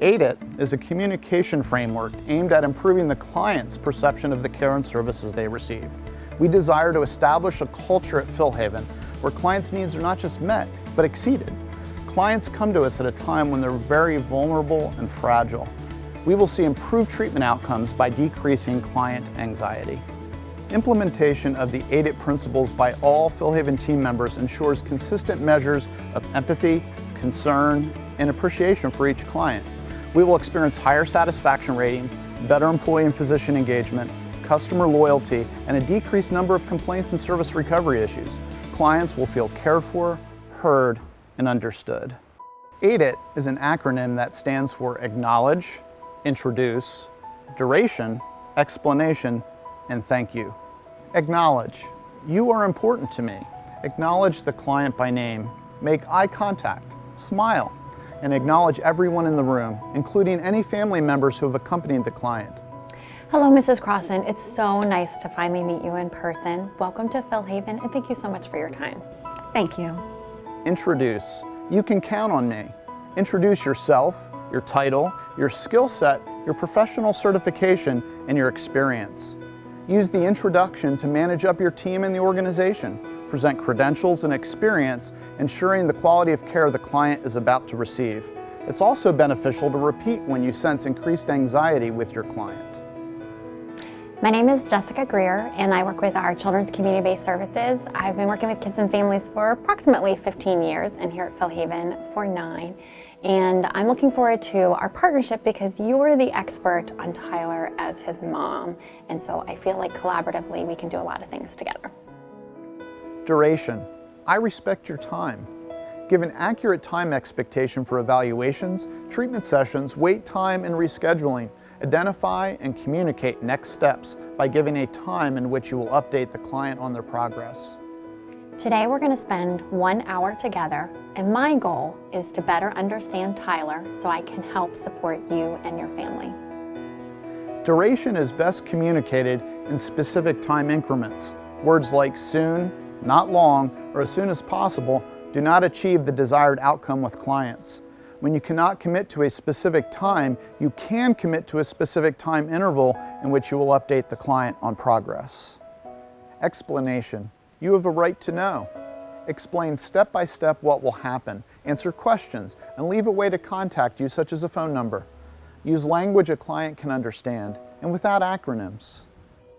AIDET is a communication framework aimed at improving the client's perception of the care and services they receive. We desire to establish a culture at Philhaven where clients' needs are not just met, but exceeded. Clients come to us at a time when they're very vulnerable and fragile. We will see improved treatment outcomes by decreasing client anxiety. Implementation of the AIDET principles by all Philhaven team members ensures consistent measures of empathy, concern, and appreciation for each client. We will experience higher satisfaction ratings, better employee and physician engagement, customer loyalty, and a decreased number of complaints and service recovery issues. Clients will feel cared for, heard, and understood. AIDET is an acronym that stands for Acknowledge, Introduce, Duration, Explanation, and Thank You. Acknowledge. You are important to me. Acknowledge the client by name. Make eye contact. Smile. And acknowledge everyone in the room, including any family members who have accompanied the client. Hello, Mrs. Crossan. It's so nice to finally meet you in person. Welcome to Philhaven, and thank you so much for your time. Thank you. Introduce. You can count on me. Introduce yourself, your title, your skill set, your professional certification, and your experience. Use the introduction to manage up your team and the organization. Present credentials and experience, ensuring the quality of care the client is about to receive. It's also beneficial to repeat when you sense increased anxiety with your client. My name is Jessica Greer, and I work with our Children's Community-Based Services. I've been working with kids and families for approximately 15 years, and here at Philhaven for 9. And I'm looking forward to our partnership because you're the expert on Tyler as his mom. And so I feel like collaboratively we can do a lot of things together. Duration. I respect your time. Give an accurate time expectation for evaluations, treatment sessions, wait time, and rescheduling. Identify and communicate next steps by giving a time in which you will update the client on their progress. Today we're going to spend 1 hour together, and my goal is to better understand Tyler so I can help support you and your family. Duration is best communicated in specific time increments. Words like soon, not long, or as soon as possible do not achieve the desired outcome with clients. When you cannot commit to a specific time, you can commit to a specific time interval in which you will update the client on progress. Explanation. You have a right to know. Explain step by step what will happen, answer questions, and leave a way to contact you, such as a phone number. Use language a client can understand, and without acronyms.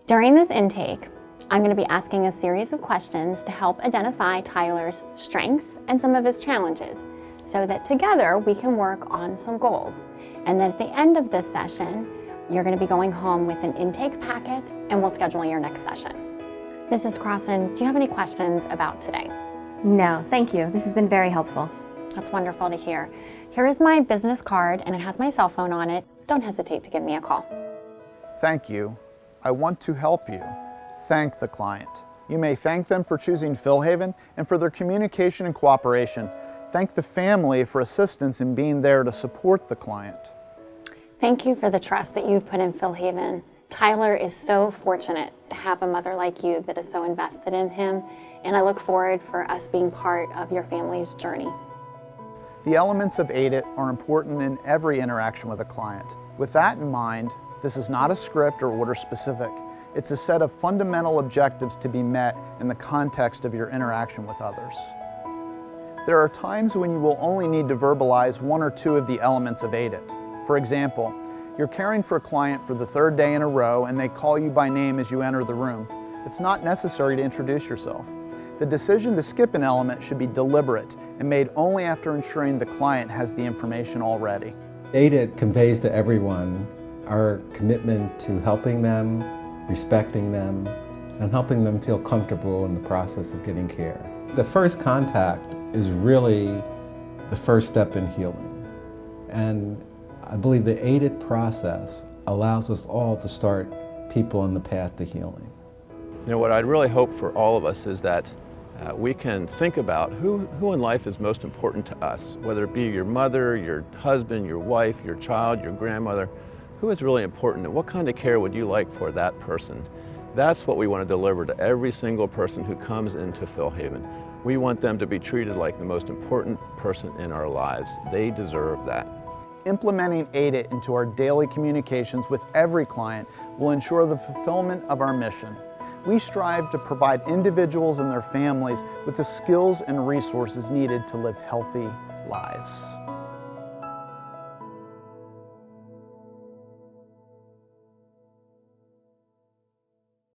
During this intake, I'm going to be asking a series of questions to help identify Tyler's strengths and some of his challenges, so that together we can work on some goals. And then at the end of this session, you're going to be going home with an intake packet, and we'll schedule your next session. Mrs. Crossan, do you have any questions about today? No, thank you. This has been very helpful. That's wonderful to hear. Here is my business card, and it has my cell phone on it. Don't hesitate to give me a call. Thank you. I want to help you. Thank the client. You may thank them for choosing Philhaven and for their communication and cooperation. Thank the family for assistance in being there to support the client. Thank you for the trust that you've put in Philhaven. Tyler is so fortunate to have a mother like you that is so invested in him, and I look forward for us being part of your family's journey. The elements of AIDET are important in every interaction with a client. With that in mind, this is not a script or order specific. It's a set of fundamental objectives to be met in the context of your interaction with others. There are times when you will only need to verbalize 1 or 2 of the elements of AIDET. For example, you're caring for a client for the 3rd day in a row and they call you by name as you enter the room. It's not necessary to introduce yourself. The decision to skip an element should be deliberate and made only after ensuring the client has the information already. AIDET conveys to everyone our commitment to helping them, respecting them, and helping them feel comfortable in the process of getting care. The first contact is really the first step in healing. And I believe the AIDET process allows us all to start people on the path to healing. You know, what I'd really hope for all of us is that we can think about who in life is most important to us, whether it be your mother, your husband, your wife, your child, your grandmother. Who is really important and what kind of care would you like for that person? That's what we want to deliver to every single person who comes into Philhaven. We want them to be treated like the most important person in our lives. They deserve that. Implementing AIDET into our daily communications with every client will ensure the fulfillment of our mission. We strive to provide individuals and their families with the skills and resources needed to live healthy lives.